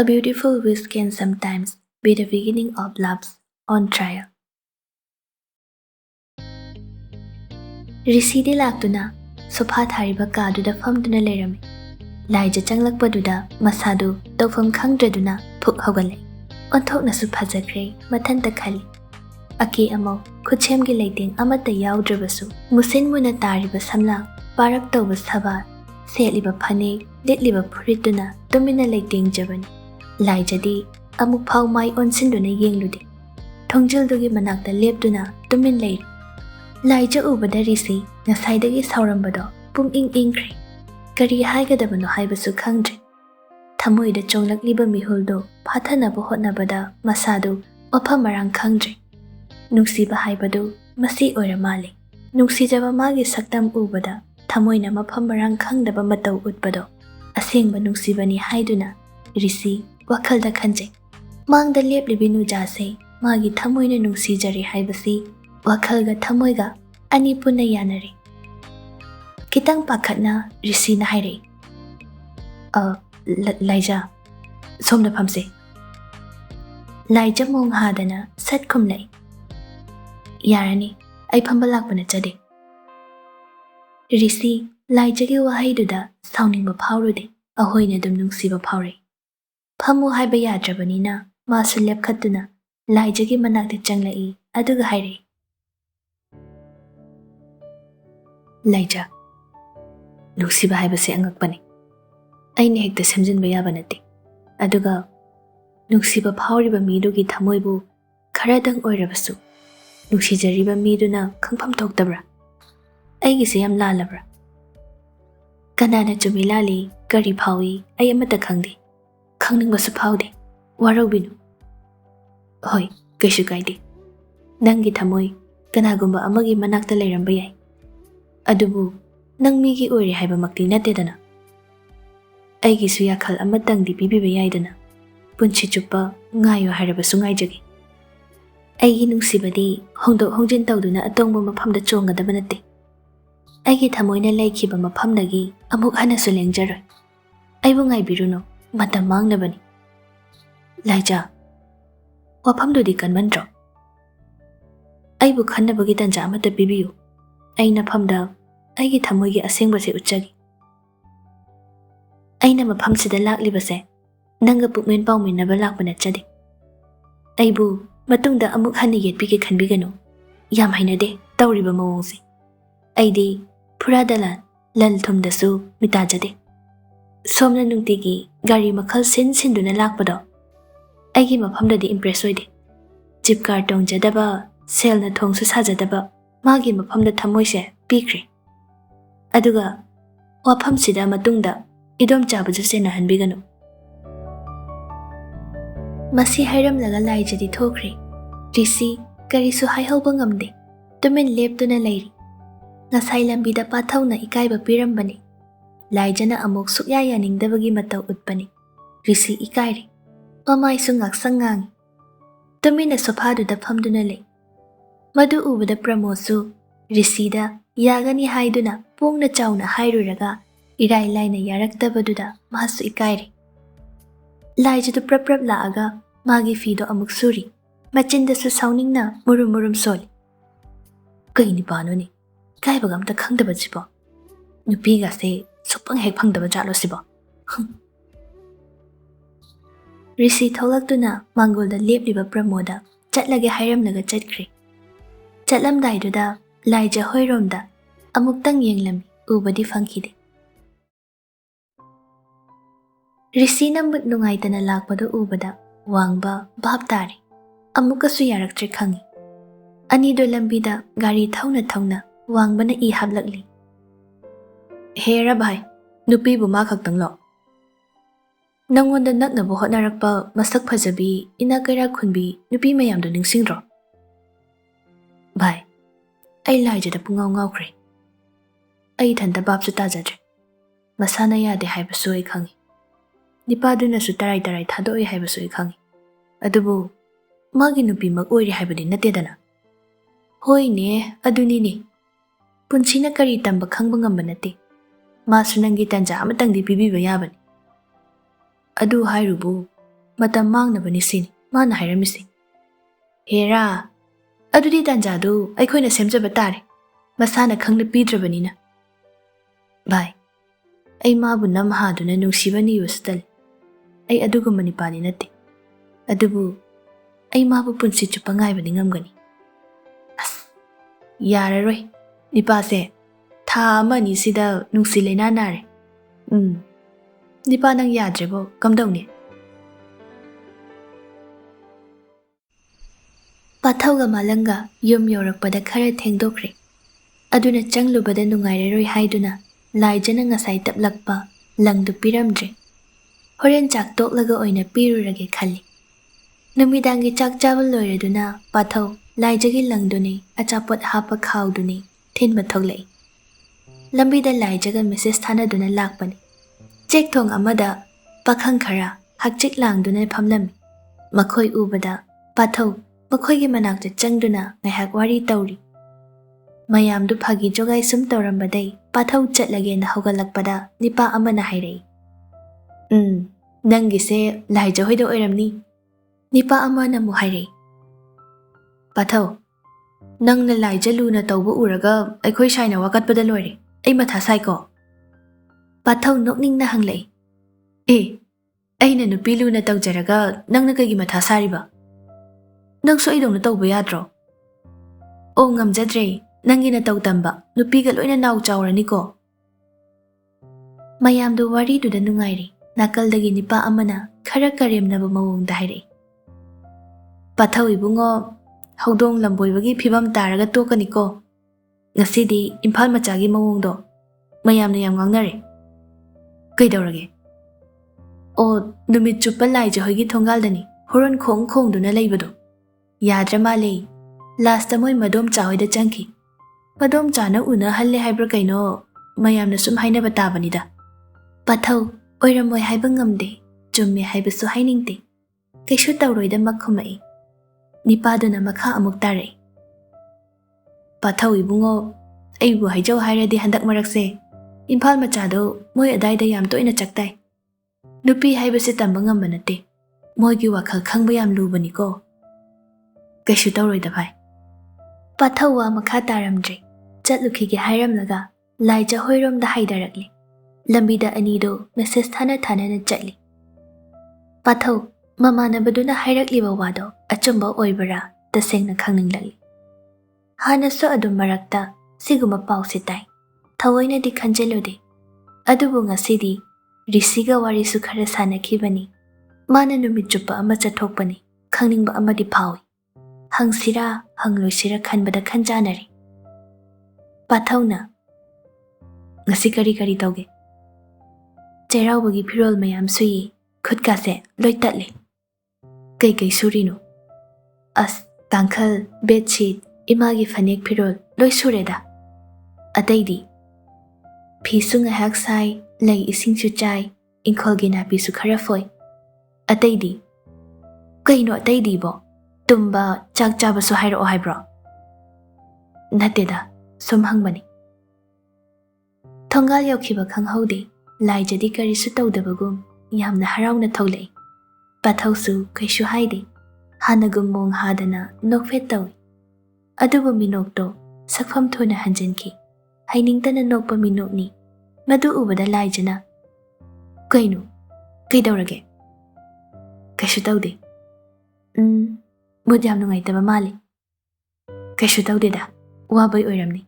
A beautiful wish can sometimes be the beginning of loves on trial. Risidi laktuna sofa thariba kaduda famduna lerami. Laija changlakpaduda masadu tawfam khangdraduna phuk hawgale. Onthokna su phajakre mathanta khali. Aki amo khuchemgi leiteng amata yawdrabasu musin muna tariba samla parak tawba saba setliba phane litliba phurituna tumina leiteng jabani. Laijadi amuk phau mai onsinduna yengludi. Thongjildugi manakta lepduna tumin leiri. Laija ubada risi ngasaidagi saurambado pung ingkri. Kari haigadabano haibasu khangdre. Thamoida chonglakliba mihuldo phathanaba hotnabada masadu wafam marang khangdre. Nungsiba haibadu masi oira male. Nungsijaba magi saktam ubada thamoina mafam marang khangdaba matau utbado. Asengba nungsibani haiduna risi wakhalda khanje. Mangda leplibi nujase magi thamoina nungsijari haibasi wakhalga thamoiga ani punna yanari. Kitang pakhatna risi na haire. Laija somna phamse. Laija mong hadana sat khumlai. Yarani ai phamba lakpana chade. Risi laijagi wahaiduda sauningba phaurude ahoina dum nungsiba phaurai. Phamu haiba yadrabanina masu lepkhatuna laijagi manakta changlai aduga haire. Laija nungsiba haibase angakpani. Aina hekta semjinba yaba nate. Aduga nungsiba phauriba midugi thamoibu kharadang oirabasu nungsijariba miduna khangpham thoktabra. Aigise yam lalabra. Kanana chumi lali kari phawi ai amata khangde. Khangningbasu phaude. Warobinu. Hoi, kaishu kaide. Nangi thamoi kanagumba amagi manakta leiramba yai. Adubu nang migi oiri haiba makti natedana. Aigisu yakhal amatangdi pibiba yaidana. Punchi chuppa ngayo harabasu ngaijagi. Aigi nungsibadi hongdok hongjin tawduna atongba mafamda chongadaba nate. Aigi thamoina laikhiba mafamdagi amuk hanasu lengjaroi. Aibu ngaibiruno matam mangnabani. Laija wafamdudi kanmandro. Aibu khannabagi tanja amata pibiyu. Aina famda aigi thamoigi asengbase uchagi. Aina mafamsida laklibase nanga pukmen pauminaba lakpana chade. Aibu matungda amuk hanna yetpige khanbigano. Yam hainade tawriba mawongse. Aidi puradalan lal thumdasu mitajade. Somna nungtigi gari makhal sinduna lakpado. Aigi mafamdadi impress oide. Jeep car tongjadaba selna thongsu sajadaba magi mafamda thamoise pikre. Aduga wafamsida matungda idom chabaju sena hanbigano. Masi hairamlaga laijadi thokre. Risi karisu haihauba ngamde. Tumin leptuna leiri. Ngasai lambida pathauna ikaiba pirambani. Laijana amuk sukya yaningdabagi matau utpani. Risi ikairi. Mamaisu ngaksang ngangi. Tumina sofaduda famduna lei. Madu ubada pramosu risida yagani haiduna pungna chauna hairuraga irai laina yaraktabaduda masu ikairi. Laijadu praprap laaga magi fido amuk suri. Machindasu sauningna murum soli. Kaini panoni. Kaibaga amta khangdaba jibo. Nupiga se sopang hek phangdaba jalo sibo. Risi tholaktuna mangolda lepliba pramoda chatlage hairamnaga chatkri. Chatlamdaiduda laija hoiromda amuktang yenglami ubadi fangkhide. Risi namut nungaitana lakpado ubada wangba bhab tari. Amukasu yaraktre khangi. Anido lambida gari thauna wangbana I hablakli. Hera bhai, nupi buma khaktang lo. Nangonda naknabu hotnarakpa masak phajabi inakaira khunbi nupi mayamdo ningsingro. Bhai, ai laijada pungau ngawkre. Ai thanda babsu tajadre. Masana yade haibasu ai khangi. Nipaduna su tarai thadoi haibasu ai khangi. Adubu magi nupi mag oiri haibadi natedana. Hoi ne aduni ne. Punchina kari tamba khangba ngamba nate. Masu nangi tanja amatangdi pibiba yabani. Adu hairubu matam mangnabani sini mana hairamisi. Hera, adudi tanjadu aikoina semjaba tare. Masana khangna pidrabanina. Bye. Ai mabu namhaduna nungsibani yustal. Ai adugumani pani natti. Adubu ai mabu punsi chupa ngaibani ngamgani. As yararoi. Nipase tha amani sida nungsi leina nare. Nipa nang yadrebo kamdawni. Pathauga malanga yum yorakpada khara thengdokre. Aduna changlubada nungairaroi haiduna laijana ngasai taplakpa langdu piramdre. Horen chak toklaga oina pirurage khalli. Numidangi chak chawal loiraduna pathau laijagi langduni achapot hapa khawduni thinba thoglai. Lambida laijaga message thanaduna lakpani. Chek thong amada pakhang khara hakchik langduna phamlami. Makhoi ubada pathau makhoigi manakta changduna ngaihak wari tawri. Mayamdu phagi jogai sum tawrambadai pathau chatlage na hogalakpada nipa amana hairai. Nangise laija hoida oiramni. Nipa amana mu hairai. Pathau, nangna laija luna tawbu uraga aikhoi shaina wakatpada loire. Ai matha sai ko. Pathau nokningna hanglai. Aina nupi luna tawjaraga nangna kaigi matha sariba. Nangso idongna tawbu yadro. O ngamjadre. Nangina taw tamba, nupiga loina naw chawrani ko. Mayamdu wari duda nungairi, nakaldagi nipa amana khara karemnaba mawongda hairei. Pathau ibungo, haudong lamboibagi phibam taraga tokani ko. Ngasidi Imphal machagi mawongdo, mayamna yam ngangnare. Kaidawrage? O numit chupa laija hoigi thongal-dani, horon khong-khongduna leibado. Yadra malei, lasta moi madom chahoida changki. Madom chana una halle haibra kaino mayamna sum haina batabanida. Pathau oiramoy haiba ngamde, chumme haibasu hainingte. Kaishu tawroida makhumai. Nipaduna makha amuk tarai. Pathau ibungo aibu haijau hairadi handak marakse. Imphal machado moi adaida yam toina chaktai. Nupi haibase tamba ngamba nate. Moigi wakhal khangba yam lubani ko. Kaishu tawroida bhai. Pathau wa makha taramdre. Chatlukige hairamlaga laija hoiromda haidarakli. Lambida anido message thana na chatli. Pathau mamanabaduna hairakliba wado achumba oibara tasengna khangninglali. Hanaso adum marakta siguma pause tai. Thawaina di khanjelode. Adubu ngasidi risiga warisu khara sanakhibani. Mana numit chupa ama chathokpani. Khangningba amadi phawi. Hangsira hangloisira khanbada khanjanari. Pathauna ngasi kari kari tauge. Chairaubagi phirol mayam sui khutkase loi tatle. Kai surino. As tangkhal bedsheet imagi fanek phirol loi sureda. Ataidi phisunga hak sai lei ising chu chai inkolgi na pisu khara foi. Ataidi kaino ataidi bo tumba chak chaba su hairo haibro. Nateda sum hangbani. Thongal yaukhiba khanghaude laijadi karisu tawdabagum yamna harauna tholai. Pathausu kaishu haide hanagum mong hadana nokfet tawi. Adubu minokto sakfam thona hanjanki. Hainingtana nokpa minokni madu ubada laijana. Kaino kaidawrage? Kaishu tawde. Mud yam nungaitaba mali. Kaishu tawdeda wabai oiramni.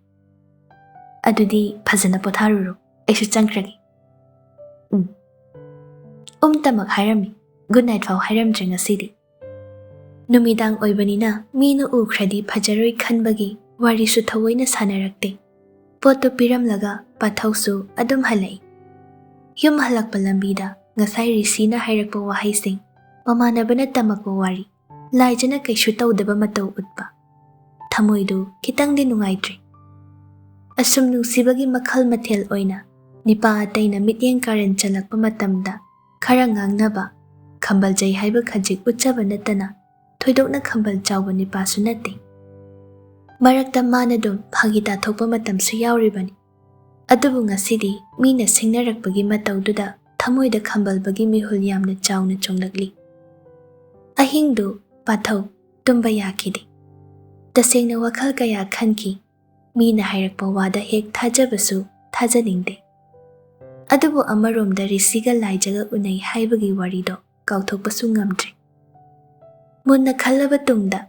Adudi phajana potharuro aishu changkragi. Tamak hairami. Good night fau hairamdre ngasidi. Numidang oibanina minu ukhradi phajaroi khanbagi warisu thawaina sanarakte. Poto piramlaga pathausu adum halai. Yum halakpa lambida ngasai risina hairakpa wahaising mamanabana tamakpa wari. Laijana kaishu tawdaba matau utpa. Thamoidu kitangdi nungaidre. Asum nungsibagi makhal mathel oina nipa ataina mityeng karen chalakpa matamda khara ngangnaba khambal jai haiba khajik uchaba natana thoidokna khambal chawba nipa su natte. Marakta manadum phagita thokpa matam su yauribani. Adubu ngasidi mina singnarakpagi mataududa thamoida khambalbagi mihul yamna chawna chonglakli. ꯑꯍꯤꯡꯗꯨ ꯄꯥꯊꯧ ꯇꯨꯝꯕ ꯌꯥꯈꯤꯗꯦ꯫ ꯇꯁꯦꯡꯅ ꯋꯥꯈꯜ ꯀꯌꯥ ꯈꯟꯈꯤ, ꯃꯤꯅ ꯍꯥꯏꯔꯛꯄ ꯋꯥꯗ ꯍꯦꯛ ꯊꯥꯖꯕꯁꯨ ꯊꯥꯖꯅꯤꯡꯗꯦ꯫ ꯑꯗꯨꯕꯨ ꯑꯃꯔꯣꯝꯗ ꯔꯤꯁꯤꯒ ꯂꯥꯏꯖꯒ ꯎꯅꯩ ꯍꯥꯏꯕꯒꯤ ꯋꯥꯔꯤꯗꯣ ꯀꯥꯎꯊꯣꯛꯄꯁꯨ ꯉꯝꯗ꯭ꯔꯦ꯫ ꯃꯨꯟꯅ ꯈꯜꯂꯕ ꯇꯨꯡꯗ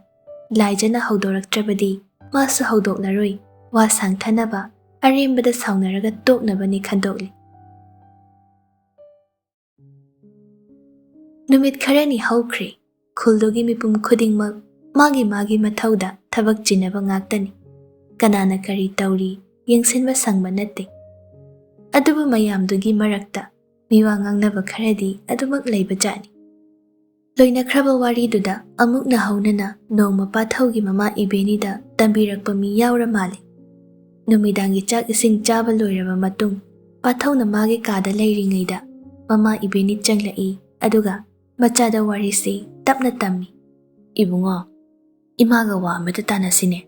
ꯂꯥꯏꯖꯅ ꯍꯧꯗꯣꯔꯛꯇ꯭ꯔꯕꯗꯤ ꯃꯥꯁꯨ ꯍꯧꯗꯣꯛꯂꯔꯣꯏ, ꯋꯥ ꯁꯥꯡꯊꯅꯕ ꯑꯔꯦꯝꯕꯗ ꯁꯥꯎꯅꯔꯒ ꯇꯣꯛꯅꯕꯅꯤ ꯈꯟꯗꯣꯛꯂꯤ꯫ ꯅꯨꯃꯤꯠ ꯈꯔꯅꯤ ꯍꯧꯈ꯭ꯔꯦ꯫ ꯈꯨꯜꯗꯨꯒꯤ ꯃꯤꯄꯨꯝ ꯈꯨꯗꯤꯡꯃꯛ ꯃꯥꯒꯤ ꯃꯊꯧꯗ ꯊꯕꯛ ꯆꯤꯟꯅꯕ ꯉꯥꯛꯇꯅꯤ꯫ ꯀꯅꯥꯅ ꯀꯔꯤ ꯇꯧꯔꯤ ꯌꯦꯡꯁꯤꯟꯕ ꯁꯪꯕ ꯅꯠꯇꯦ꯫ ꯑꯗꯨꯕꯨ ꯃꯌꯥꯝꯗꯨꯒꯤ ꯃꯔꯛꯇ ꯃꯤꯋꯥ ꯉꯥꯡꯅꯕ ꯈꯔꯗꯤ ꯑꯗꯨꯃꯛ ꯂꯩꯕꯖꯥꯠꯅꯤ꯫ ꯂꯣꯏꯅꯈ꯭ꯔꯕ ꯋꯥꯔꯤꯗꯨꯗ ꯑꯃꯨꯛ ꯅꯍꯧꯅꯅ ꯅꯣꯡꯃ ꯄꯥꯊꯧꯒꯤ ꯃꯃꯥ ꯏꯕꯦꯅꯤꯗ ꯇꯝꯕꯤꯔꯛꯄ ꯃꯤ ꯌꯥꯎꯔ ꯃꯥꯜꯂꯤ꯫ ꯅꯨꯃꯤꯗꯥꯡꯒꯤ ꯆꯥꯛ ꯏꯁꯤꯡ ꯆꯥꯕ ꯂꯣꯏꯔꯕ ꯃꯇꯨꯡ ꯄꯥꯊꯧꯅ ꯃꯥꯒꯤ ꯀꯥꯗ ꯂꯩꯔꯤꯉꯩꯗ ꯃꯃꯥ ꯏꯕꯦꯅꯤ ꯆꯪꯂꯛꯏ, ꯑꯗꯨꯒ ꯃꯆꯥꯗ ꯋꯥꯔꯤꯁꯤ ꯇꯞꯅ ꯇꯝꯃꯤ꯫ "ꯏꯕꯨꯡꯉꯣ, ꯏꯃꯥꯒ ꯋꯥ ꯑꯃꯇ ꯇꯥꯟꯅꯁꯤꯅꯦ."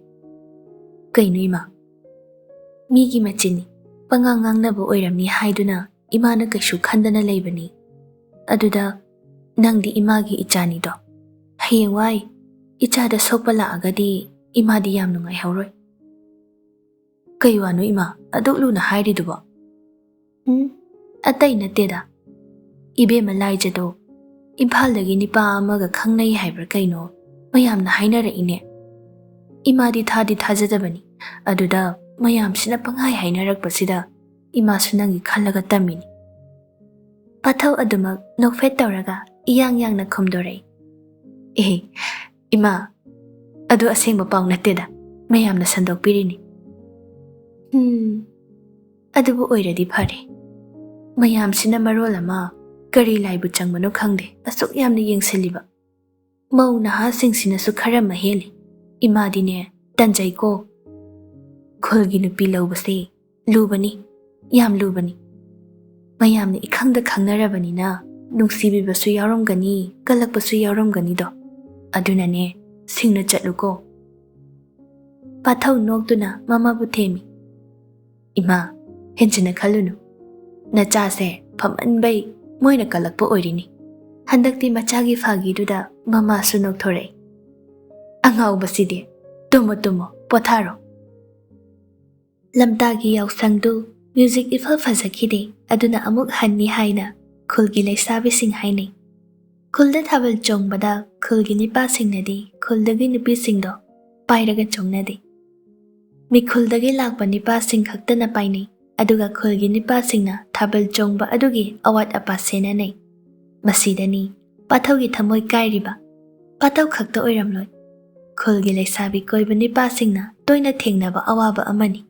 "ꯀꯩꯅꯣ ꯏꯃꯥ?" "ꯃꯤꯒꯤ ꯃꯆꯤꯟꯅꯤ, ꯄꯉꯥꯡ ꯉꯥꯡꯅꯕ ꯑꯣꯏꯔꯝꯅꯤ ꯍꯥꯏꯗꯨꯅ ꯏꯃꯥꯅ ꯀꯩꯁꯨ ꯈꯟꯗꯅ ꯂꯩꯕꯅꯤ꯫ ꯑꯗꯨꯗ ꯅꯪꯗꯤ ꯏꯃꯥꯒꯤ ꯏꯆꯥꯅꯤꯗꯣ. ꯍꯌꯦꯡꯋꯥꯏ ꯏꯆꯥꯗ ꯁꯣꯛꯄ ꯂꯥꯛꯑꯒꯗꯤ ꯏꯃꯥꯗꯤ ꯌꯥꯝ ꯅꯨꯡꯉꯥꯏꯍꯧꯔꯣꯏ." "ꯀꯩ ꯋꯥꯅꯣ ꯏꯃꯥ ꯑꯗꯨꯛ ꯂꯨꯅ ꯍꯥꯏꯔꯤꯗꯨꯕꯣ?" "ꯑꯇꯩ ꯅꯠꯇꯦꯗ. ꯏꯕꯦꯝꯃ ꯂꯥꯏꯖꯗꯣ ꯏꯝꯐꯥꯜꯗꯒꯤ ꯅꯤꯄꯥ ꯑꯃꯒ ꯈꯪꯅꯩ ꯍꯥꯏꯕ꯭ꯔꯥ ꯀꯩꯅꯣ ꯃꯌꯥꯝꯅ ꯍꯥꯏꯅꯔꯛꯏꯅꯦ꯫ ꯏꯃꯥꯗꯤ ꯊꯥꯗꯤ ꯊꯥꯖꯗꯕꯅꯤ, ꯑꯗꯨꯗ ꯃꯌꯥꯝꯁꯤꯅ ꯄꯪꯍꯥꯏ ꯍꯥꯏꯅꯔꯛꯄꯁꯤꯗ ꯏꯃꯥꯁꯨ ꯅꯪꯒꯤ ꯈꯜꯂꯒ ꯇꯝꯃꯤꯅꯤ." ꯄꯥꯊꯧ ꯑꯗꯨꯃꯛ ꯅꯣꯛꯐꯦꯠ ꯇꯧꯔꯒ ꯏꯌꯥꯡ ꯌꯥꯡꯅ ꯈꯨꯝꯗꯣꯔꯛꯏ꯫ "ꯏꯃꯥ, ꯑꯗꯨ ꯑꯁꯦꯡꯕ ꯄꯥꯎ ꯅꯠꯇꯦꯗ, ꯃꯌꯥꯝꯅ ꯁꯟꯗꯣꯛꯄꯤꯔꯤꯅꯤ." "ꯑꯗꯨꯕꯨ ꯑꯣꯏꯔꯗꯤ ꯐꯔꯦ꯫ ꯃꯌꯥꯝꯁꯤꯅ ꯃꯔꯣꯜ ꯑꯃ ꯀꯔꯤ ꯂꯥꯏꯕꯨ ꯆꯪꯕꯅꯣ ꯈꯪꯗꯦ ꯑꯁꯨꯛ ꯌꯥꯝꯅ ꯌꯦꯡꯁꯤꯜꯂꯤꯕ꯫ ꯃꯧ ꯅꯍꯥꯁꯤꯡꯁꯤꯅꯁꯨ ꯈꯔ ꯑꯃ ꯍꯦꯜꯂꯤ꯫ ꯏꯃꯥꯗꯤꯅꯦ ꯇꯟꯖꯩꯀꯣ. ꯈꯨꯜꯒꯤ ꯅꯨꯄꯤ ꯂꯧꯕꯁꯦ ꯂꯨꯕꯅꯤ, ꯌꯥꯝ ꯂꯨꯕꯅꯤ꯫ ꯃꯌꯥꯝꯅ ꯏꯈꯪꯗ ꯈꯪꯅꯔꯕꯅꯤꯅ ꯅꯨꯡꯁꯤꯕꯤꯕꯁꯨ ꯌꯥꯎꯔꯝꯒꯅꯤ, ꯀꯜꯂꯛꯄꯁꯨ ꯌꯥꯎꯔꯝꯒꯅꯤꯗꯣ. ꯑꯗꯨꯅꯅꯦ ꯁꯤꯡꯅ ꯆꯠꯂꯨꯀꯣ." ꯄꯥꯊꯧ ꯅꯣꯛꯇꯨꯅ ꯃꯃꯥꯕꯨ ꯊꯦꯝꯃꯤ꯫ "ꯏꯃꯥ, ꯍꯦꯟꯖꯤꯟꯅ ꯈꯜꯂꯨꯅꯨ. ꯅꯆꯥꯁꯦ ꯐꯃꯟꯕꯩ ꯃꯣꯏꯅ ꯀꯜꯂꯛꯄ ꯑꯣꯏꯔꯤꯅꯤ." ꯍꯟꯗꯛꯇꯤ ꯃꯆꯥꯒꯤ ꯐꯥꯒꯤꯗꯨꯗ ꯃꯃꯥꯁꯨ ꯅꯣꯛꯊꯣꯔꯛꯏ꯫ "ꯑꯉꯥꯎꯕꯁꯤꯗꯤ, ꯇꯨꯝꯃꯣ ꯄꯣꯊꯥꯔꯣ." ꯂꯝꯇꯥꯒꯤ ꯌꯥꯎꯁꯪꯗꯨ ꯃ꯭ꯌꯨꯖꯤꯛ ꯏꯐ ꯐꯖꯈꯤꯗꯦ, ꯑꯗꯨꯅ ꯑꯃꯨꯛ ꯍꯟꯅꯤ ꯍꯥꯏꯅ ꯈꯨꯜꯒꯤ ꯂꯩꯁꯥꯕꯤꯁꯤꯡ ꯍꯥꯏꯅꯩ꯫ ꯈꯨꯜꯗ ꯊꯥꯕꯜ ꯆꯣꯡꯕꯗ ꯈꯨꯜꯒꯤ ꯅꯤꯄꯥꯁꯤꯡꯅꯗꯤ ꯈꯨꯜꯗꯒꯤ ꯅꯨꯄꯤꯁꯤꯡꯗꯣ ꯄꯥꯏꯔꯒ ꯆꯣꯡꯅꯗꯦ꯫ ꯃꯤꯈꯨꯜꯗꯒꯤ ꯂꯥꯛꯄ ꯅꯤꯄꯥꯁꯤꯡ ꯈꯛꯇꯅ ꯄꯥꯏꯅꯩ, ꯑꯗꯨꯒ ꯈꯨꯜꯒꯤ ꯅꯤꯄꯥꯁꯤꯡꯅ ꯊꯥꯕꯜ ꯆꯣꯡꯕ ꯑꯗꯨꯒꯤ ꯑꯋꯥꯠ ꯑꯄꯥ ꯁꯦꯟꯅꯅꯩ꯫ ꯃꯁꯤꯗꯅꯤ ꯄꯥꯊꯧꯒꯤ ꯊꯃꯣꯏ ꯀꯥꯏꯔꯤꯕ꯫ ꯄꯥꯊꯧ ꯈꯛꯇ ꯑꯣꯏꯔꯝꯂꯣꯏ, ꯈꯨꯜꯒꯤ ꯂꯩꯁꯥꯕꯤ ꯀꯣꯏꯕ ꯅꯤꯄꯥꯁꯤꯡꯅ ꯇꯣꯏꯅ ꯊꯦꯡꯅꯕ ꯑꯋꯥꯕ ꯑꯃꯅꯤ꯫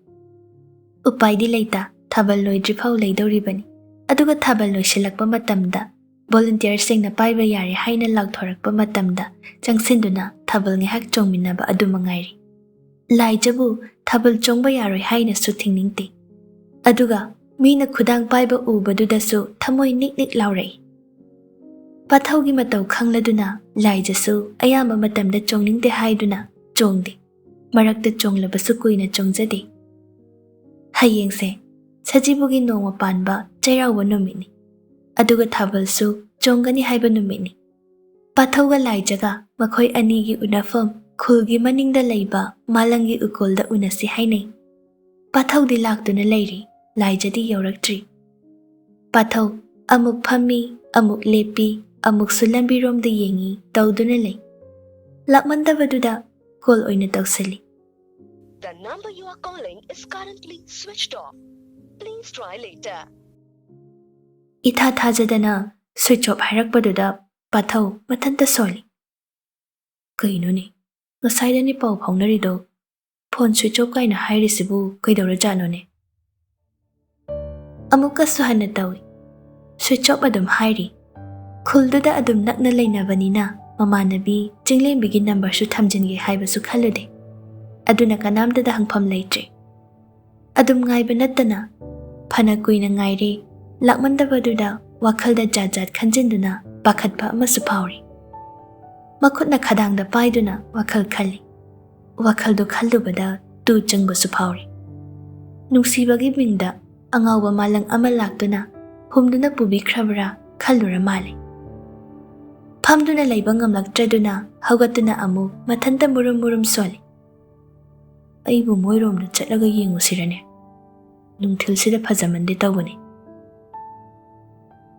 ꯎꯄꯥꯏꯗꯤ ꯂꯩꯇ ꯊꯥꯕꯜ ꯂꯣꯏꯗ꯭ꯔꯤꯐꯥꯎ ꯂꯩꯗꯧꯔꯤꯕꯅꯤ, ꯑꯗꯨꯒ ꯊꯥꯕꯜ ꯂꯣꯏꯁꯤꯜꯂꯛꯄ ꯃꯇꯝꯗ ꯚꯣꯂꯨꯟꯇꯤꯌꯔꯁꯤꯡꯅ ꯄꯥꯏꯕ ꯌꯥꯔꯦ ꯍꯥꯏꯅ ꯂꯥꯎꯊꯣꯔꯛꯄ ꯃꯇꯝꯗ ꯆꯪꯁꯤꯟꯗꯨꯅ ꯊꯥꯕꯜ ꯉꯥꯏꯍꯥꯛ ꯆꯣꯡꯃꯤꯟꯅꯕ ꯑꯗꯨ ꯃꯉꯥꯏꯔꯤ꯫ ꯂꯥꯏꯖꯕꯨ ꯊꯥꯕꯜ ꯆꯣꯡꯕ ꯌꯥꯔꯣꯏ ꯍꯥꯏꯅꯁꯨ ꯊꯤꯡꯅꯤꯡꯗꯦ, ꯑꯗꯨꯒ ꯃꯤꯅ ꯈꯨꯗꯥꯡ ꯄꯥꯏꯕ ꯎꯕꯗꯨꯗꯁꯨ ꯊꯃꯣꯏ ꯅꯤꯛ ꯅꯤꯛ ꯂꯥꯎꯔꯛꯏ꯫ ꯄꯥꯊꯧꯒꯤ ꯃꯇꯧ ꯈꯪꯂꯗꯨꯅ ꯂꯥꯏꯖꯁꯨ ꯑꯌꯥꯝꯕ ꯃꯇꯝꯗ ꯆꯣꯡꯅꯤꯡꯗꯦ ꯍꯥꯏꯗꯨꯅ ꯆꯣꯡꯗꯦ, ꯃꯔꯛꯇ ꯆꯣꯡꯂꯕꯁꯨ ꯀꯨꯏꯅ ꯆꯣꯡꯖꯗꯦ꯫ ꯍꯌꯦꯡꯁꯦ ꯁꯖꯤꯕꯨꯒꯤ ꯅꯣꯡꯃ ꯄꯥꯟꯕ ꯆꯩꯔꯥꯎꯕ ꯅꯨꯃꯤꯠꯅꯤ, ꯑꯗꯨꯒ ꯊꯥꯕꯜꯁꯨ ꯆꯣꯡꯒꯅꯤ ꯍꯥꯏꯕ ꯅꯨꯃꯤꯠꯅꯤ꯫ ꯄꯥꯊꯧꯒ ꯂꯥꯏꯖꯒ ꯃꯈꯣꯏ ꯑꯅꯤꯒꯤ ꯎꯅꯐꯝ ꯈꯨꯜꯒꯤ ꯃꯅꯤꯡꯗ ꯂꯩꯕ ꯃꯥꯂꯪꯒꯤ ꯎꯀꯣꯜꯗ ꯎꯅꯁꯤ ꯍꯥꯏꯅꯩ꯫ ꯄꯥꯊꯧꯗꯤ ꯂꯥꯛꯇꯨꯅ ꯂꯩꯔꯤ, ꯂꯥꯏꯖꯗꯤ ꯌꯧꯔꯛꯇ꯭ꯔꯤ꯫ ꯄꯥꯊꯧ ꯑꯃꯨꯛ ꯐꯝꯃꯤ, ꯑꯃꯨꯛ ꯂꯦꯞꯄꯤ, ꯑꯃꯨꯛꯁꯨ ꯂꯝꯕꯤꯔꯣꯝꯗ ꯌꯦꯡꯉꯤ ꯇꯧꯗꯨꯅ ꯂꯩ꯫ ꯂꯥꯛꯃꯟꯗꯕꯗꯨꯗ ꯀꯣꯜ ꯑꯣꯏꯅ ꯇꯧꯁꯤꯜꯂꯤ꯫ "The number you are calling is currently switched off. Please try later." ꯏꯊꯥ ꯊꯥꯖꯗꯅ ꯁ꯭ꯋꯤꯆ ꯑꯣꯐ ꯍꯥꯏꯔꯛꯄꯗꯨꯗ ꯄꯥꯊꯧ ꯃꯊꯟꯇ ꯁꯣꯜꯂꯤ꯫ ꯀꯩꯅꯣꯅꯦ, ꯉꯁꯥꯏꯗꯅꯤ ꯄꯥꯎ ꯐꯥꯎꯅꯔꯤꯗꯣ, ꯐꯣꯟ ꯁ꯭ꯋꯤꯆ ꯑꯣꯐ ꯀꯥꯏꯅ ꯍꯥꯏꯔꯤꯁꯤꯕꯨ ꯀꯩꯗꯧꯔꯖꯥꯠꯅꯣꯅꯦ? ꯑꯃꯨꯛꯀꯁꯨ ꯍꯟꯅ ꯇꯧꯏ, ꯁ꯭ꯋꯤꯆ ꯑꯣꯐ ꯑꯗꯨꯝ ꯍꯥꯏꯔꯤ꯫ ꯈꯨꯜꯗꯨꯗ ꯑꯗꯨꯝ ꯅꯛꯅ ꯂꯩꯅꯕꯅꯤꯅ ꯃꯃꯥꯟꯅꯕꯤ ꯆꯤꯡꯂꯦꯝꯕꯤꯒꯤ ꯅꯝꯕꯔꯁꯨ ꯊꯝꯖꯤꯟꯒꯦ ꯍꯥꯏꯕꯁꯨ ꯈꯜꯂꯨꯗꯦ, ꯑꯗꯨꯅ ꯀꯅꯥꯝꯇꯗ ꯍꯪꯐꯝ ꯂꯩꯇ꯭ꯔꯦ꯫ ꯑꯗꯨꯝ ꯉꯥꯏꯕ ꯅꯠꯇꯅ ꯐꯅ ꯀꯨꯏꯅ ꯉꯥꯏꯔꯦ, ꯂꯥꯛꯃꯟꯗꯕꯗꯨꯗ ꯋꯥꯈꯜꯗ ꯖꯥꯠ ꯖꯥꯠ ꯈꯟꯖꯤꯟꯗꯨꯅ ꯄꯥꯈꯠꯄ ꯑꯃꯁꯨ ꯐꯥꯎꯔꯤ꯫ ꯃꯈꯨꯠꯅ ꯈꯗꯥꯡꯗ ꯄꯥꯏꯗꯨꯅ ꯋꯥꯈꯜ ꯈꯜꯂꯤ꯫ ꯋꯥꯈꯜꯗꯨ ꯈꯜꯂꯨꯕꯗ ꯇꯨ ꯆꯪꯕꯁꯨ ꯐꯥꯎꯔꯤ꯫ ꯅꯨꯡꯁꯤꯕꯒꯤ ꯃꯤꯡꯗ ꯑꯉꯥꯎꯕ ꯃꯥꯂꯪ ꯑꯃ ꯂꯥꯛꯇꯨꯅ ꯍꯨꯝꯗꯨꯅ ꯄꯨꯕꯤꯈ꯭ꯔꯕ꯭ꯔꯥ ꯈꯜꯂꯨꯔ ꯃꯥꯜꯂꯦ꯫ ꯐꯝꯗꯨꯅ ꯂꯩꯕ ꯉꯝꯂꯛꯇ꯭ꯔꯗꯨꯅ ꯍꯧꯒꯠꯇꯨꯅ ꯑꯃꯨꯛ ꯃꯊꯟꯇ ꯃꯨꯔꯨꯝ ꯃꯨꯔꯨꯝ ꯁꯣꯜꯂꯤ. ꯑꯩꯕꯨ ꯃꯣꯏꯔꯣꯝꯗ ꯆꯠꯂꯒ ꯌꯦꯡꯉꯨꯁꯤꯔꯅꯦ? ꯅꯨꯡꯊꯤꯜꯁꯤꯗ ꯐꯖꯃꯟꯗꯦ ꯇꯧꯕꯅꯤ.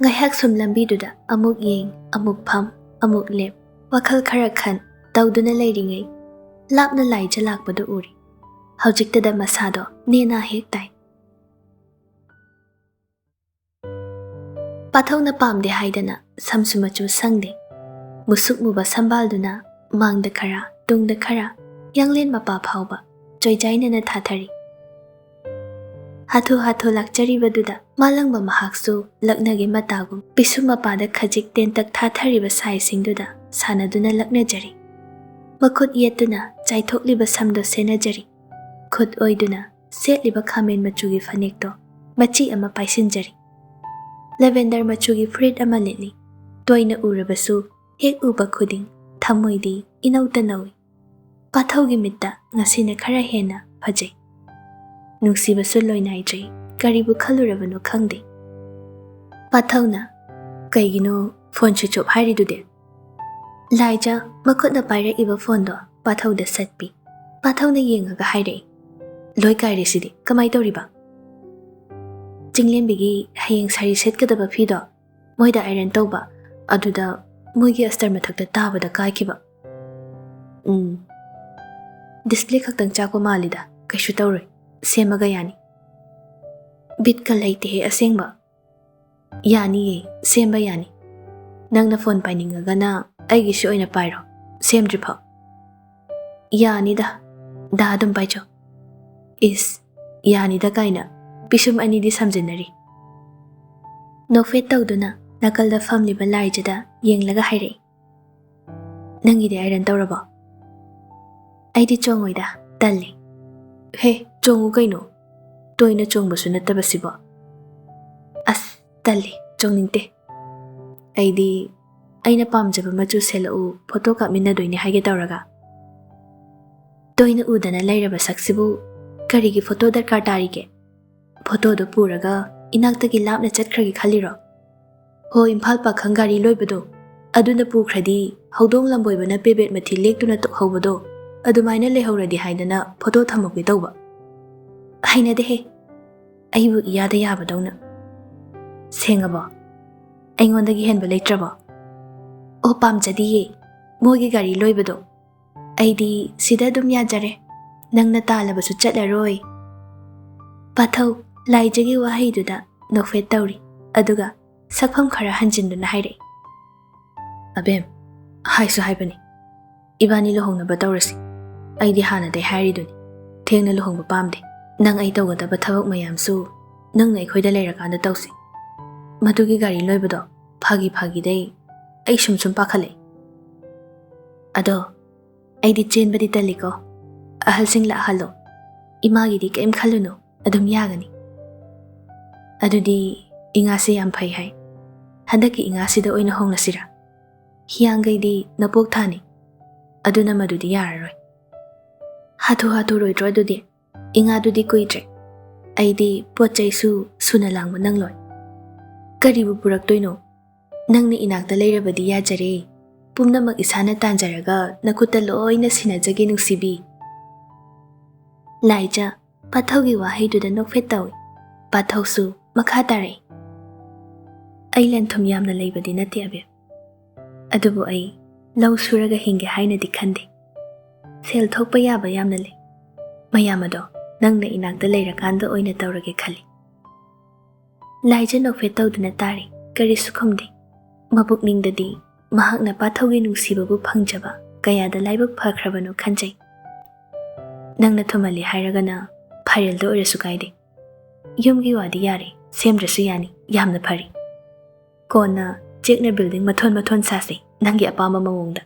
ꯉꯥꯏꯍꯥꯛ ꯁꯨꯝ ꯂꯝꯕꯤꯗꯨꯗ ꯑꯃꯨꯛ ꯌꯦꯡ, ꯑꯃꯨꯛ ꯐꯝ, ꯑꯃꯨꯛ ꯂꯦꯞ, ꯋꯥꯈꯜ ꯈꯔ ꯈꯟ ꯇꯧꯗꯨꯅ ꯂꯩꯔꯤꯉꯩ ꯂꯥꯞꯅ ꯂꯥꯏꯖ ꯂꯥꯛꯄꯗꯨ ꯎꯔꯤ. ꯍꯧꯖꯤꯛꯇꯗ ꯃꯁꯥꯗꯣ ꯅꯦꯅꯥ ꯍꯦꯛ ꯇꯥꯏ. ꯄꯥꯊꯧꯅ ꯄꯥꯝꯗꯦ ꯍꯥꯏꯗꯅ ꯁꯝꯁꯨ ꯃꯆꯨ ꯁꯪꯗꯦ. ꯃꯨꯁꯨꯛ ꯃꯨꯕ ꯁꯝꯕꯥꯜꯗꯨꯅ ꯃꯥꯡꯗ ꯈꯔ, ꯇꯨꯡꯗ ꯈꯔ, ꯌꯥꯡꯂꯦꯟ ꯃꯄꯥ ꯐꯥꯎꯕ ꯆꯣꯏꯖꯥꯏꯅꯅ ꯊꯥꯊꯔꯤ. ꯍꯥꯊꯨ ꯍꯥꯊꯨ ꯂꯥꯛꯆꯔꯤꯕꯗꯨꯗ ꯃꯥꯂꯪꯕ ꯃꯍꯥꯛꯁꯨ ꯂꯛꯅꯒꯦ ꯃꯇꯥꯒꯨꯝ ꯄꯤꯁꯨꯝ ꯃꯄꯥꯗ ꯈꯖꯤꯛ ꯇꯦꯟꯇꯛ ꯊꯥꯊꯔꯤꯕ ꯁꯥꯏꯁꯤꯡꯗꯨꯗ ꯁꯥꯟꯅꯗꯨꯅ ꯂꯛꯅꯖꯔꯤ. ꯃꯈꯨꯠ ꯌꯦꯠꯇꯨꯅ ꯆꯥꯏꯊꯣꯛꯂꯤꯕ ꯁꯝꯗꯣ ꯁꯦꯟꯅꯖꯔꯤ. ꯈꯨꯠ ꯑꯣꯏꯗꯨꯅ ꯁꯦꯠꯂꯤꯕ ꯈꯥꯃꯦꯟ ꯃꯆꯨꯒꯤ ꯐꯅꯦꯛꯇꯣ ꯃꯆꯤ ꯑꯃ ꯄꯥꯏꯁꯤꯟꯖꯔꯤ. ꯂꯦꯚꯦꯟꯗꯔ ꯃꯆꯨꯒꯤ ꯐꯨꯔꯤꯠ ꯑꯃ ꯂꯤꯠꯂꯤ. ꯇꯣꯏꯅ ꯎꯔꯕꯁꯨ ꯍꯦꯛ ꯎꯕ ꯈꯨꯗꯤꯡ ꯊꯃꯣꯏꯗꯤ ꯏꯅꯧꯇ ꯅꯧꯏ. ꯄꯥꯊꯧꯒꯤ ꯃꯤꯠꯇ ꯉꯁꯤꯅ ꯈꯔ ꯍꯦꯟꯅ ꯐꯖꯩ. ꯅꯨꯡꯁꯤꯕꯁꯨ ꯂꯣꯏꯅꯥꯏꯗ꯭ꯔꯤ. ꯀꯔꯤꯕꯨ ꯈꯜꯂꯨꯔꯕꯅꯣ ꯈꯪꯗꯦ. ꯄꯥꯊꯧꯅ "ꯀꯩꯒꯤꯅꯣ ꯐꯣꯟ ꯁ꯭ꯋꯤꯆ ꯑꯣꯐ ꯍꯥꯏꯔꯤꯗꯨꯗꯤ?" ꯂꯥꯏꯖ ꯃꯈꯨꯠꯅ ꯄꯥꯏꯔꯛꯏꯕ ꯐꯣꯟꯗꯣ ꯄꯥꯊꯧꯗ ꯁꯠꯄꯤ. ꯄꯥꯊꯧꯅ ꯌꯦꯡꯉꯒ ꯍꯥꯏꯔꯛꯏ, "ꯂꯣꯏ ꯀꯥꯏꯔꯤꯁꯤꯗꯤ ꯀꯃꯥꯏ ꯇꯧꯔꯤꯕ?" "ꯆꯤꯡꯂꯦꯝꯕꯤꯒꯤ ꯍꯌꯦꯡ ꯁꯥꯔꯤ ꯁꯦꯠꯀꯗꯕ ꯐꯤꯗꯣ ꯃꯣꯏꯗ ꯑꯥꯏꯔꯟ ꯇꯧꯕ, ꯑꯗꯨꯗ ꯃꯣꯏꯒꯤ ꯑꯁꯇꯔ ꯃꯊꯛꯇ ꯇꯥꯕꯗ ꯀꯥꯏꯈꯤꯕ." "ꯗꯤꯁꯄ꯭ꯂꯦ ꯈꯛꯇꯪ ꯆꯥꯛꯄ ꯃꯥꯜꯂꯤꯗ, ꯀꯩꯁꯨ ꯇꯧꯔꯣꯏ, ꯁꯦꯝꯃꯒ ꯌꯥꯅꯤ." "ꯕꯤꯠꯀ ꯂꯩꯇꯦꯍꯦ ꯑꯁꯦꯡꯕ." "ꯌꯥꯅꯤꯌꯦ, ꯁꯦꯝꯕ ꯌꯥꯅꯤ. ꯅꯪꯅ ꯐꯣꯟ ꯄꯥꯏꯅꯤꯡꯉꯒꯅ ꯑꯩꯒꯤꯁꯨ ꯑꯣꯏꯅ ꯄꯥꯏꯔꯣ, ꯁꯦꯝꯗ꯭ꯔꯤꯐꯥꯎ." "ꯌꯥꯅꯤꯗ, ꯗꯥ ꯑꯗꯨꯝ ꯄꯥꯏꯖꯧ." "ꯏꯁ, ꯌꯥꯅꯤꯗ ꯀꯥꯏꯅ, ꯄꯤꯁꯨꯝ ꯑꯅꯤꯗꯤ ꯁꯝꯖꯤꯟꯅꯔꯤ." ꯅꯣꯛꯐꯦꯠ ꯇꯧꯗꯨꯅ ꯅꯥꯀꯜꯗ ꯐꯝꯂꯤꯕ ꯂꯥꯏꯖꯗ ꯌꯦꯡꯂꯒ ꯍꯥꯏꯔꯛꯏ, "ꯅꯪꯒꯤꯗꯤ ꯑꯥꯏꯔꯟ ꯇꯧꯔꯕꯣ?" "ꯑꯩꯗꯤ ꯆꯣꯡꯉꯣꯏꯗ, ꯇꯜꯂꯤ." "ꯍꯦ, ꯆꯣꯡꯉꯨ ꯀꯩꯅꯣ, ꯇꯣꯏꯅ ꯆꯣꯡꯕꯁꯨ ꯅꯠꯇꯕꯁꯤꯕꯣ." "ꯑꯁ, ꯇꯜꯂꯤ, ꯆꯣꯡꯅꯤꯡꯗꯦ. ꯑꯩꯗꯤ ꯑꯩꯅ ꯄꯥꯝꯖꯕ ꯃꯆꯨ ꯁꯦꯠꯂꯛꯎ, ꯐꯣꯇꯣ ꯀꯥꯞꯃꯤꯟꯅꯗꯣꯏꯅꯦ ꯍꯥꯏꯒꯦ ꯇꯧꯔꯒ." "ꯇꯣꯏꯅ ꯎꯗꯅ ꯂꯩꯔꯕ ꯁꯛꯁꯤꯕꯨ ꯀꯔꯤꯒꯤ ꯐꯣꯇꯣ ꯗꯔꯀꯥꯔ ꯇꯥꯔꯤꯒꯦ? ꯐꯣꯇꯣꯗꯣ ꯄꯨꯔꯒ ꯏꯅꯥꯛꯇꯒꯤ ꯂꯥꯞꯅ ꯆꯠꯈ꯭ꯔꯒꯦ ꯈꯜꯂꯤꯔꯣ? ꯍꯣ, ꯏꯝꯐꯥꯜ ꯄꯥꯈꯪ ꯒꯥꯔꯤ ꯂꯣꯏꯕꯗꯣ, ꯑꯗꯨꯅ ꯄꯨꯈ꯭ꯔꯗꯤ ꯍꯧꯗꯣꯡ ꯂꯝꯕꯣꯏꯕꯅ ꯄꯦꯕꯦꯠ ꯃꯊꯤ ꯂꯦꯛꯇꯨꯅ ꯇꯣꯛꯍꯧꯕꯗꯣ ꯑꯗꯨꯃꯥꯏꯅ ꯂꯩꯍꯧꯔꯗꯤ ꯍꯥꯏꯗꯅ ꯐꯣꯇꯣ ꯊꯝꯍꯧꯒꯦ ꯇꯧꯕ." "ꯍꯩꯅꯗꯦꯍꯦ, ꯑꯩꯕꯨ ꯏꯌꯥꯗ ꯌꯥꯕꯗꯧꯅ." "ꯁꯦꯡꯉꯕꯣ? ꯑꯩꯉꯣꯟꯗꯒꯤ ꯍꯦꯟꯕ ꯂꯩꯇ꯭ꯔꯕꯣ?" "ꯑꯣ, ꯄꯥꯝꯖꯗꯤꯌꯦ, ꯃꯣꯏꯒꯤ ꯒꯥꯔꯤ ꯂꯣꯏꯕꯗꯣ. ꯑꯩꯗꯤ ꯁꯤꯗ ꯑꯗꯨꯝ ꯌꯥꯖꯔꯦ, ꯅꯪꯅ ꯇꯥꯜꯂꯕꯁꯨ ꯆꯠꯂꯔꯣꯏ." ꯄꯥꯊꯧ ꯂꯥꯏꯖꯒꯤ ꯋꯥꯍꯩꯗꯨꯗ ꯅꯣꯛꯐꯦꯠ ꯇꯧꯔꯤ. ꯑꯗꯨꯒ ꯁꯛꯐꯝ ꯈꯔ ꯍꯟꯖꯤꯟꯗꯨꯅ ꯍꯥꯏꯔꯛꯏ, "ꯑꯕꯦꯝ, ꯍꯥꯏꯁꯨ ꯍꯥꯏꯕꯅꯤ, ꯏꯕꯥꯅꯤ ꯂꯨꯍꯣꯡꯅꯕ ꯇꯧꯔꯁꯤ. ꯑꯩꯗꯤ ꯍꯥꯟꯅꯗꯩ ꯍꯥꯏꯔꯤꯗꯨꯅꯤ, ꯊꯦꯡꯅ ꯂꯨꯍꯣꯡꯕ ꯄꯥꯝꯗꯦ. ꯅꯪ ꯑꯩ ꯇꯧꯒꯗꯕ ꯊꯕꯛ ꯃꯌꯥꯝꯁꯨ ꯅꯪꯅ ꯑꯩꯈꯣꯏꯗ ꯂꯩꯔꯀꯥꯟꯗ ꯇꯧꯁꯤ. ꯃꯗꯨꯒꯤ ꯒꯥꯔꯤ ꯂꯣꯏꯕꯗꯣ ꯐꯥꯒꯤ ꯐꯥꯒꯤꯗꯩ ꯑꯩ ꯁꯨꯝ ꯄꯥꯈꯠꯂꯛꯏ. ꯑꯗꯣ ꯑꯩꯗꯤ ꯆꯦꯟꯕꯗꯤ ꯇꯜꯂꯤꯀꯣ. ꯑꯍꯜꯁꯤꯡ ꯂꯥꯛꯍꯜꯂꯣ. ꯏꯃꯥꯒꯤꯗꯤ ꯀꯩꯝ ꯈꯜꯂꯨꯅꯨ, ꯑꯗꯨꯝ ꯌꯥꯒꯅꯤ." "ꯑꯗꯨꯗꯤ ꯏꯉꯥꯁꯦ ꯌꯥꯝ ꯐꯩ ꯍꯥꯏ. ꯍꯟꯗꯛꯀꯤ ꯏꯉꯥꯁꯤꯗ ꯑꯣꯏꯅ ꯍꯣꯡꯂꯁꯤꯔꯥ? ꯍꯤꯌꯥꯡꯒꯩꯗꯤ ꯅꯄꯣꯛ ꯊꯥꯅꯤ, ꯑꯗꯨꯅ ꯃꯗꯨꯗꯤ ꯌꯥꯔꯔꯣꯏ." "ꯍꯥꯊꯨ ꯍꯥꯊꯨꯔꯣꯏꯗ꯭ꯔꯣ ꯑꯗꯨꯗꯤ? ꯏꯉꯥꯗꯨꯗꯤ ꯀꯨꯏꯗ꯭ꯔꯦ. ꯑꯩꯗꯤ ꯄꯣꯠ ꯆꯩꯁꯨ ꯁꯨꯅ ꯂꯥꯡꯕ ꯅꯪꯂꯣꯏ." "ꯀꯔꯤꯕꯨ ꯄꯨꯔꯛꯇꯣꯏꯅꯣ? ꯅꯪꯅ ꯏꯅꯥꯛꯇ ꯂꯩꯔꯕꯗꯤ ꯌꯥꯖꯔꯦ. ꯄꯨꯝꯅꯃꯛ ꯏꯁꯥꯅ ꯇꯥꯟꯖꯔꯒ ꯅꯈꯨꯠꯇ ꯂꯣꯏꯅ ꯁꯤꯟꯅꯖꯒꯦ ꯅꯨꯡꯁꯤꯕꯤ." ꯂꯥꯏꯖ ꯄꯥꯊꯧꯒꯤ ꯋꯥꯍꯩꯗꯨꯗ ꯅꯣꯛꯐꯦꯠ ꯇꯧꯏ. ꯄꯥꯊꯧꯁꯨ ꯃꯈꯥ ꯇꯥꯔꯛꯏ, "ꯑꯩ ꯂꯟꯊꯨꯝ ꯌꯥꯝꯅ ꯂꯩꯕꯗꯤ ꯅꯠꯇꯦ ꯑꯕꯦꯝ. ꯑꯗꯨꯕꯨ ꯑꯩ ꯂꯧ ꯁꯨꯔꯒ ꯍꯤꯡꯒꯦ ꯍꯥꯏꯅꯗꯤ ꯈꯟꯗꯦ. ꯁꯦꯜ ꯊꯣꯛꯄ ꯌꯥꯕ ꯌꯥꯝꯅ ꯂꯩ. ꯃꯌꯥꯝ ꯑꯗꯣ ꯅꯪꯅ ꯏꯅꯥꯛꯇ ꯂꯩꯔꯀꯥꯟꯗ ꯑꯣꯏꯅ ꯇꯧꯔꯒꯦ ꯈꯜꯂꯤ." ꯂꯥꯏꯖ ꯅꯣꯛꯐꯦꯠ ꯇꯧꯗꯨꯅ ꯇꯥꯔꯤ. ꯀꯔꯤꯁꯨ ꯈꯨꯝꯗꯦ. ꯃꯄꯨꯛꯅꯤꯡꯗꯗꯤ ꯃꯍꯥꯛꯅ ꯄꯥꯊꯧꯒꯤ ꯅꯨꯡꯁꯤꯕꯕꯨ ꯐꯪꯖꯕ ꯀꯌꯥꯗ ꯂꯥꯏꯕꯛ ꯐꯈ꯭ꯔꯕꯅꯣ ꯈꯟꯖꯩ. "ꯅꯪꯅ ꯊꯨꯃꯜꯂꯤ ꯍꯥꯏꯔꯒꯅ ꯐꯥꯏꯔꯦꯜꯗ ꯑꯣꯏꯔꯁꯨ ꯀꯥꯏꯗꯦ. ꯌꯨꯝꯒꯤ ꯋꯥꯗꯤ ꯌꯥꯔꯦ, ꯁꯦꯝꯗ꯭ꯔꯁꯨ ꯌꯥꯅꯤ, ꯌꯥꯝꯅ ꯐꯔꯤ. ꯀꯣꯟꯅ ꯆꯦꯛꯅ ꯕꯤꯜꯗꯤꯡ ꯃꯊꯣꯟ ꯃꯊꯣꯟ ꯁꯥꯁꯤ, ꯅꯪꯒꯤ ꯑꯄꯥꯝꯕ ꯃꯑꯣꯡꯗ."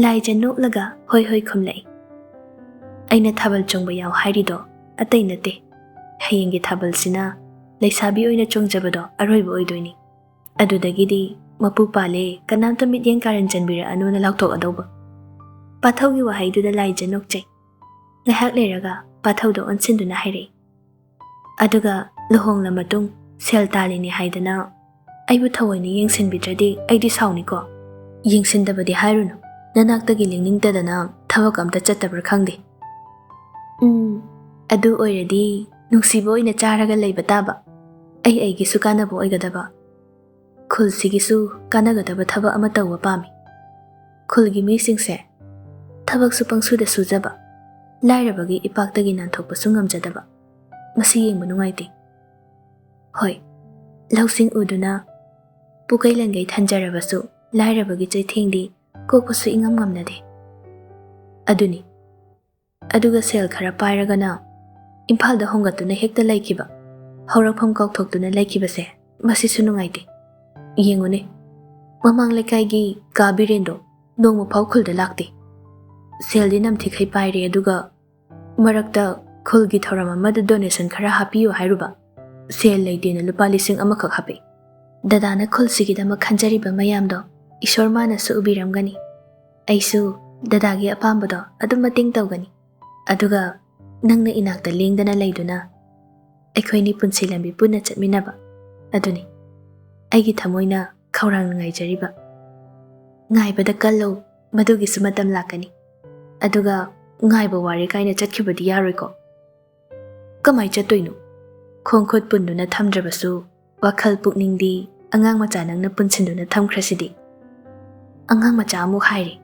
ꯂꯥꯏꯖ ꯅꯣꯛꯂꯒ ꯍꯣꯏ ꯍꯣꯏ ꯈꯨꯝꯂꯛꯏ. "ꯑꯩꯅ ꯊꯥꯕꯜ ꯆꯣꯡꯕ ꯌꯥꯎ ꯍꯥꯏꯔꯤꯗꯣ ꯑꯇꯩ ꯅꯠꯇꯦ. ꯍꯌꯦꯡꯒꯤ ꯊꯥꯕꯜꯁꯤꯅ ꯂꯩꯁꯥꯕꯤ ꯑꯣꯏꯅ ꯆꯣꯡꯖꯕꯗꯣ ꯑꯔꯣꯏꯕ ꯑꯣꯏꯗꯣꯏꯅꯤ. ꯑꯗꯨꯗꯒꯤꯗꯤ ꯃꯄꯨ ꯄꯥꯜꯂꯦ, ꯀꯅꯥꯝꯇ ꯃꯤꯠꯌꯦꯡ ꯀꯥꯔꯟ ꯆꯟꯕꯤꯔꯛꯑꯅꯨꯅ ꯂꯥꯎꯊꯣꯛꯑꯗꯧꯕ." ꯄꯥꯊꯧꯒꯤ ꯋꯥꯍꯩꯗꯨꯗ ꯂꯥꯏꯖ ꯅꯣꯛꯆꯩ. ꯉꯥꯏꯍꯥꯛ ꯂꯩꯔꯒ ꯄꯥꯊꯧꯗ ꯑꯣꯟꯁꯤꯟꯗꯨꯅ ꯍꯥꯏꯔꯛꯏ, "ꯑꯗꯨꯒ ꯂꯨꯍꯣꯡꯂ ꯃꯇꯨꯡ ꯁꯦꯜ ꯇꯥꯜꯂꯤꯅꯤ ꯍꯥꯏꯗꯅ ꯑꯩꯕꯨ ꯊꯑꯣꯏꯅ ꯌꯦꯡꯁꯤꯟꯕꯤꯗ꯭ꯔꯗꯤ ꯑꯩꯗꯤ ꯁꯥꯎꯅꯤꯀꯣ." Yengsintabadi hairunu. Nanaktagi lingningtadana thabak amta chattabra khangde. Adu oiradi nungsiba oina charaga leiba taba. Ai aigisu kanabo oigadaba. Khulsigisu kanagadaba thaba ama tawwa pami. Khulgi misingse thabaksu pangsuda sujaba. Lairabagi ipaktagi nanthokpasu ngamjadaba. Masi yengba nungaite. Hoi, lausing uduna pukailangai thanjarabasu lairabagi chaithengdi kokpasu ingam ngamnade. Aduni aduga sel khara pairagana Imphalda hongatuna hekta laikiba haurakpham kaukthokuna laikibase masisu nungaite. Yengone mamang lekaigi kabirendo nongma phau khulda lakte. Seldi namthikhai paire aduga marakta khulgi thoram amada donation khara hapiyo hairuba sel leidena lupa lising amakhak hape. Dadana khulsigidama khanjariba mayamdo ishor manasu ubiramgani. Aisu dadagi apambado adum mating tawgani. Aduga nangna inakta lengdana leiduna aikhoini punsi lambi punna chatminaba. Aduni aigi thamoina khaurang ngaijariba. Ngaibada kallo madugi sumatam lakani. Aduga ngaiba wari kaina chatkibadi yaroiko. Kamai chatoinu khongkhot punduna thamdrabasu wakhal pukningdi angang macha nangna punsinduna thamkhrasidi. Angang macha amu haire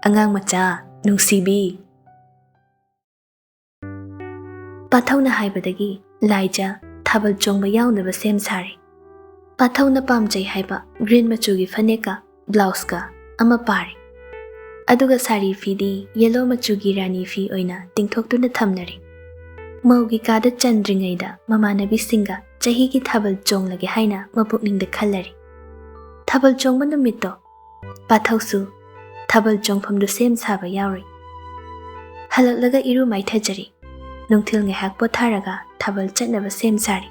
angang macha nungsibi. Pathauna haibadagi laija thabal chongba yaunaba sem sare. Pathauna pamjai haiba green machugi faneka blouse ka ama pare. Aduga sari fidi yellow machugi rani fi oina tingthoktuna thamnare. Maugi kada chandringaida mamanabi singa chahi ki thabal chonglage haina mapukningda khallari. Thabal chongba numitto pathausu thabal chongphamdu sem saba yauri. Halaklaga iru maithajari. Nungthil ngahak potharaga thabal chatnaba sem sari.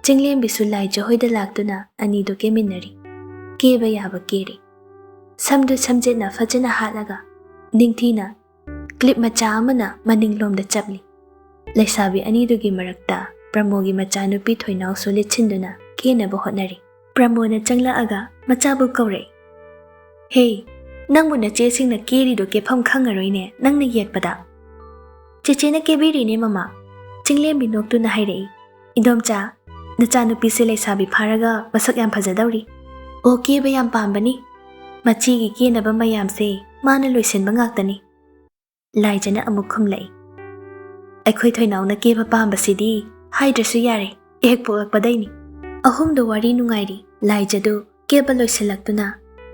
Chinglem bisu laija hoida laktuna anido keminari. Keba yaba kere. Samdu samjetna fajana halaga ningthina clip macha amana maninglomda chapli. Laisabi anidugi marakta Pramogi macha nupi thoinau su lichinduna kenaba hotnari. Pramona changlaaga machabu kaure. Hey, nangbu na chesingna kerido kepham khangaroine nangna yetpada. Chechena kebirine mama. Chinglembi noktuna hairei. Idomcha nacha nupi se laisabi pharaga masak yam phajadauri. O keba yam pambani. Machigi kenaba mayamse mana loisenba ngaktani. Laijana amuk khumlai. Aikhoi thoinauna keba pambasidi haidrasu yare Ep.4 ahumdo wari nungairi laijadu keba loiselaktuna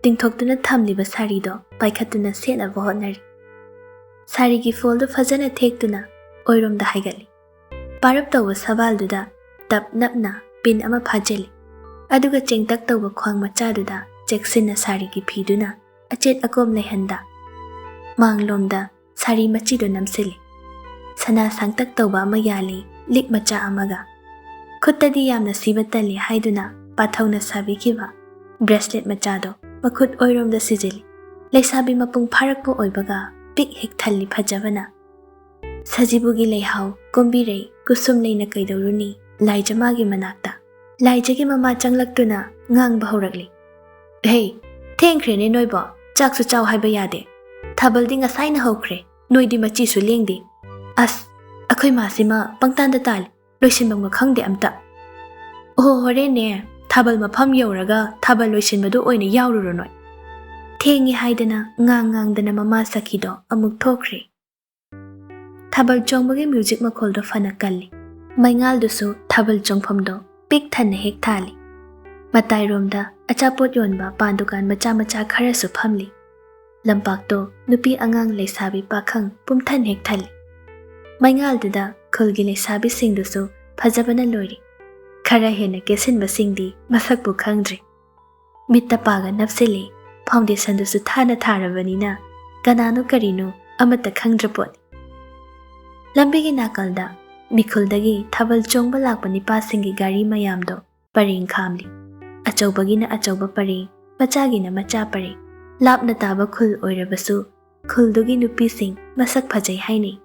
tingthoktuna thamliba sarido paikhatuna senaba hotnari. Sarigi foldu fajana thektuna oiromda haigali. Parap tawba sabalduda tap napna pin ama phajeli. Aduga chengtak tawba khwang machaduda cheksina sarigi phiduna achet akom lehanda. Manglomda sari machido namsili. Sana sangtak tawba ama yali lik macha amaga. Khuttadi yamna sibatali haiduna pathauna sabikiba bracelet machado makhut oiromda sijili. Laisabi mapung pharakpo oibaga pik hek thalli phajabana. Sajibugi leihau kombirei kusum leina kaidoruni laijamagi manakta. Laijagi mama changlaktuna ngangba horakli. Hey, thengkhrene noibo chaksu chaw haiba yade. Thabaldi ngasaina hokre noidi machi su lengdi. As akhoi masima pangtanda tal loisinbam khangde amta. Oh horene thabal mafam yauraga thabal loisinbadu oina yaururonoi. Thengi haidana ngangdana mama sakhido amuk thokre. Thabal chongbagi music makholdo fana kalli. Maingal dusu thabal chongphamdo pik thanna hek thali. Matai romda achapot yonba pandukan macha khara su phamli. Lampakto nupi angang leisabi pakhang pumthan hek thali. Maingal duda khulgi leisabi singdusu phajabana lori. Khara hena kesinba singdi masakbu khangdri. Mitta paga napsili foundation dusu thana tharabanina kanano karino amata khangdrapot. Lambigi nakalda mikhuldagi thabal chongba lakpa nipasingi gari mayamdo paring khamli. Achawbagina achawba paring, machagina macha paring. Lapna taba khul oirabasu khuldugi nupising masak phajai haini.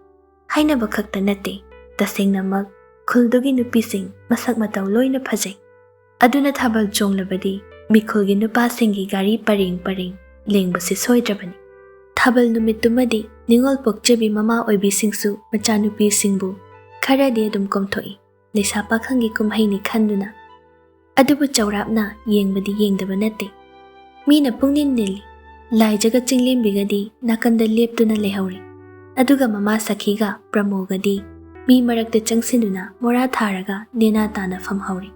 Hainaba khakta nate tasengnamak khuldugi nupising masak mataw loina phajai. Aduna thabal chonglabadi ꯃꯤꯈꯨꯜꯒꯤ ꯅꯨꯄꯥꯁꯤꯡꯒꯤ ꯒꯥꯔꯤ ꯄꯔꯦꯡ ꯄꯔꯦꯡ ꯂꯦꯡꯕꯁꯤ ꯁꯣꯏꯗ꯭ꯔꯕꯅꯤ꯫ ꯊꯥꯕꯜ ꯅꯨꯃꯤꯠꯇꯨꯃꯗꯤ ꯅꯤꯡꯉꯣꯜ ꯄꯣꯛꯆꯕꯤ ꯃꯃꯥ ꯑꯣꯏꯕꯤꯁꯤꯡꯁꯨ ꯃꯆꯥꯅꯨꯄꯤꯁꯤꯡꯕꯨ ꯈꯔꯗꯤ ꯑꯗꯨꯝ ꯀꯣꯝꯊꯣꯛꯏ, ꯂꯩꯁꯥ ꯄꯥꯈꯪꯒꯤ ꯀꯨꯝꯍꯩꯅꯤ ꯈꯟꯗꯨꯅ꯫ ꯑꯗꯨꯕꯨ ꯆꯥꯎꯔꯥꯛꯅ ꯌꯦꯡꯕꯗꯤ ꯌꯦꯡꯗꯕ ꯅꯠꯇꯦ꯫ ꯃꯤꯅ ꯄꯨꯡꯅꯤꯟ ꯅꯤꯜꯂꯤ꯫ ꯂꯥꯏꯖꯒ ꯆꯤꯡꯂꯦꯝꯕꯤꯒꯗꯤ ꯅꯥꯀꯟꯗ ꯂꯦꯞꯇꯨꯅ ꯂꯩꯍꯧꯔꯤ, ꯑꯗꯨꯒ ꯃꯃꯥ ꯁꯈꯤꯒ ꯄ꯭ꯔꯃꯣꯒꯗꯤ ꯃꯤ ꯃꯔꯛꯇ ꯆꯪꯁꯤꯟꯗꯨꯅ ꯃꯣꯔꯥ ꯊꯥꯔꯒ ꯅꯦꯅꯥ ꯇꯥꯅ ꯐꯝꯍꯧꯔꯤ꯫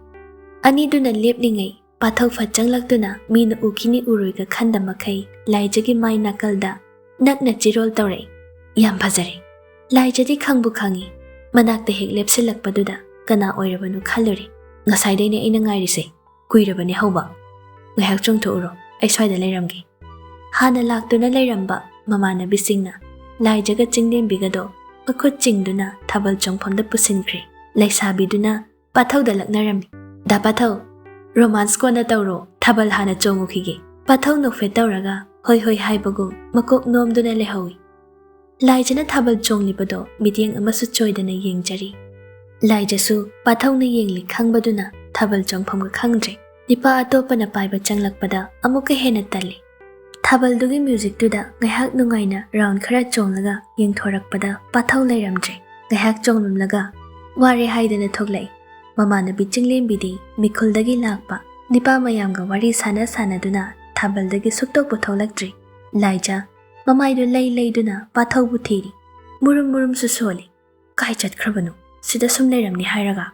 ꯑꯅꯤꯗꯨꯅ ꯂꯦꯞꯂꯤꯉꯩ ꯄꯥꯊꯧꯐ ꯆꯪꯂꯛꯇꯨꯅ ꯃꯤꯅ ꯎꯈꯤꯅꯤ ꯎꯔꯣꯏꯒ ꯈꯟꯗ ꯃꯈꯩ ꯂꯥꯏꯖꯒꯤ ꯃꯥꯏ ꯅꯥꯀꯜꯗ ꯅꯛꯅ ꯆꯤꯔꯣꯜ ꯇꯧꯔꯛꯏ꯫ ꯌꯥꯝ ꯐꯖꯔꯦ꯫ ꯂꯥꯏꯖꯗꯤ ꯈꯪꯕꯨ ꯈꯪꯉꯤ꯫ ꯃꯅꯥꯛꯇ ꯍꯦꯛ ꯂꯦꯞꯁꯤꯜꯂꯛꯄꯗꯨꯗ ꯀꯅꯥ ꯑꯣꯏꯔꯕꯅꯣ ꯈꯜꯂꯨꯔꯦ꯫ ꯉꯁꯥꯏꯗꯩꯅꯦ ꯑꯩꯅ ꯉꯥꯏꯔꯤꯁꯦ, ꯀꯨꯏꯔꯕꯅꯦ ꯍꯧꯕ꯫ ꯉꯥꯏꯍꯥꯛ ꯆꯣꯡꯊꯣꯛꯎꯔꯣ, ꯑꯩ ꯁ꯭ꯋꯥꯏꯗ ꯂꯩꯔꯝꯒꯦ꯫ ꯍꯥꯟꯅ ꯂꯥꯛꯇꯨꯅ ꯂꯩꯔꯝꯕ ꯃꯃꯥꯟꯅꯕꯤꯁꯤꯡꯅ ꯂꯥꯏꯖꯒ ꯆꯤꯡꯂꯦꯝꯕꯤꯒꯗꯣ ꯃꯈꯨꯠ ꯆꯤꯡꯗꯨꯅ ꯊꯥꯕꯜ ꯆꯣꯡꯐꯝꯗ ꯄꯨꯁꯤꯟꯈ꯭ꯔꯦ꯫ ꯂꯩꯁꯥꯕꯤꯗꯨꯅ ꯄꯥꯊꯧꯗ ꯂꯛꯅꯔꯝꯃꯤ꯫ ꯗꯥ ꯄꯥꯊꯧ, ꯔꯣꯃꯥꯟꯁ ꯀꯣꯟꯅ ꯇꯧꯔꯣ, ꯊꯥꯕꯜ ꯍꯥꯟꯅ ꯆꯣꯡꯉꯨꯈꯤꯒꯦ꯫ ꯄꯥꯊꯧ ꯅꯣꯛꯐꯦꯠ ꯇꯧꯔꯒ ꯍꯣꯏ ꯍꯣꯏ ꯍꯥꯏꯕꯒꯨꯝ ꯃꯀꯣꯛ ꯅꯣꯝꯗꯨꯅ ꯂꯩꯍꯧꯏ꯫ ꯂꯥꯏꯖꯅ ꯊꯥꯕꯜ ꯆꯣꯡꯂꯤꯕꯗꯣ ꯃꯤꯠꯌꯦꯡ ꯑꯃꯁꯨ ꯆꯣꯏꯗꯅ ꯌꯦꯡꯖꯔꯤ꯫ ꯂꯥꯏꯖꯁꯨ ꯄꯥꯊꯧꯅ ꯌꯦꯡꯂꯤ ꯈꯪꯕꯗꯨꯅ ꯊꯥꯕꯜ ꯆꯣꯡꯐꯝꯒ ꯈꯪꯗ꯭ꯔꯦ꯫ ꯅꯤꯄꯥ ꯑꯇꯣꯞꯄꯅ ꯄꯥꯏꯕ ꯆꯪꯂꯛꯄꯗ ꯑꯃꯨꯛꯀ ꯍꯦꯟꯅ ꯇꯜꯂꯤ꯫ ꯊꯥꯕꯜꯗꯨꯒꯤ ꯃ꯭ꯌꯨꯖꯤꯛꯇꯨꯗ ꯉꯥꯏꯍꯥꯛ ꯅꯨꯡꯉꯥꯏꯅ ꯔꯥꯎꯟ ꯈꯔ ꯆꯣꯡꯂꯒ ꯌꯦꯡꯊꯣꯔꯛꯄꯗ ꯄꯥꯊꯧ ꯂꯩꯔꯝꯗ꯭ꯔꯦ꯫ ꯉꯥꯏꯍꯥꯛ ꯆꯣꯡꯂꯝꯂꯒ ꯋꯥꯔꯦ ꯍꯥꯏꯗꯅ ꯊꯣꯛꯂꯛꯏ꯫ ꯃꯃꯥꯟꯅꯕꯤ ꯆꯤꯡꯂꯦꯝꯕꯤꯗꯤ ꯃꯤꯈꯨꯜꯗꯒꯤ ꯂꯥꯛꯄ ꯅꯤꯄꯥ ꯃꯌꯥꯝꯒ ꯋꯥꯔꯤ ꯁꯥꯟꯅꯗꯨꯅ ꯊꯥꯕꯜꯗꯒꯤ ꯁꯨꯛꯇꯣꯛꯄꯨ ꯊꯣꯛꯂꯛꯇ꯭ꯔꯤ꯫ ꯂꯥꯏꯖ ꯃꯃꯥꯏꯗꯨ ꯂꯩꯗꯨꯅ ꯄꯥꯊꯧꯕꯨ ꯊꯤꯔꯤ꯫ ꯃꯨꯔꯨꯝ ꯃꯨꯔꯨꯝꯁꯨ ꯁꯣꯜꯂꯤ꯫ ꯀꯥꯏ ꯆꯠꯈ꯭ꯔꯕꯅꯣ? ꯁꯤꯗ ꯁꯨꯝ ꯂꯩꯔꯝꯅꯤ ꯍꯥꯏꯔꯒ